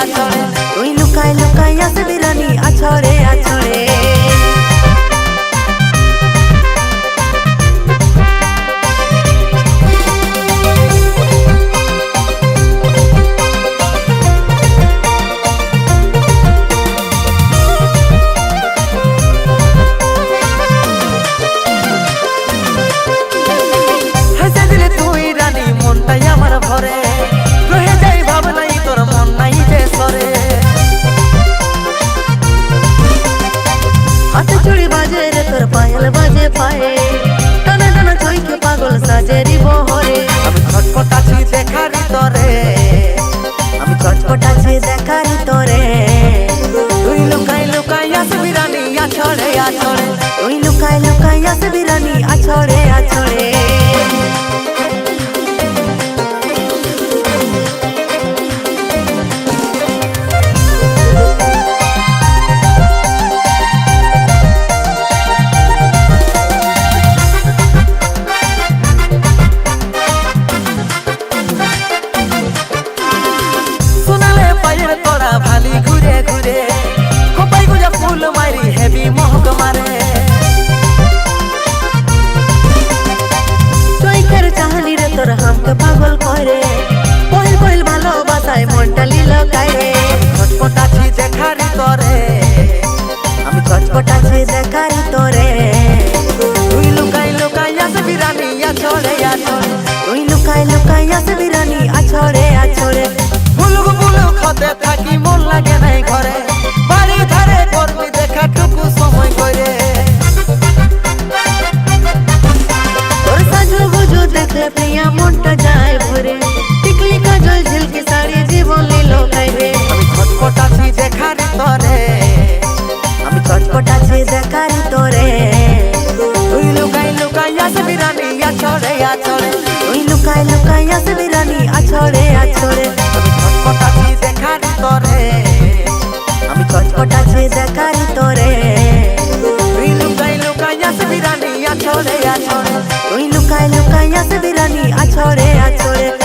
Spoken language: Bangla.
আছড়ে তুই লুকায় লুকায় আসবি রানী আছড়ে আছড়ে पायल बाजे पाए टाना टाना चोई के पागल साजे री बहरे আমি ছটপটাছি দেখারি তোরে আমি ছটপটাছি দেখারি তোরে তুই লুকাই লুকাই আসবি রানী আছড়ে আছড়ে তুই লুকাই লুকাই আসবি রানী আছড়ে আছড়ে भाली घुरे घुरे खोपाई गुजा फूल मारी हेवी महक मारे चोइकर चाहनी रे तोर हमके पागल करे पहिल पहिल ভালোবাসায় মনটা লীলকায় রে ছটপটাছি দেখারি তোরে আমি ছটপটাছি দেখারি তোরে তুই লুকাই লুকাই আসবি রানী আছড়ে আছড়ে তুই লুকাই লুকাই আসবি রানী আছড়ে আছড়ে বুলুক বুলুক হতে থাকি মন লাগে নাই ঘরে বাড়ি ধারে করবি দেখা টুকু সময় করে তোর সাজু গুজু দেখলে প্রিয়া মনটা যায় ভরে টিকলি কাজল ঝিলকি শাড়ি জীবন লীলো খাইবে আমি ছটপটাছি দেখারি তোরে আমি ছটপটাছি দেখারি তোরে তুই লুকাই লুকাই আসবি রানী আছড়ে আছড়ে তুই লুকাই লুকাই আসবি রানী আছড়ে আছড়ে ছটপটাছি দেখারি তোরে আমি ছটপটাছি দেখারি তোরে তুই লুকাই লুকাই আসবি রানী আছড়ে আছড়ে তুই লুকাই লুকাই আসবি রানী আছড়ে আছড়ে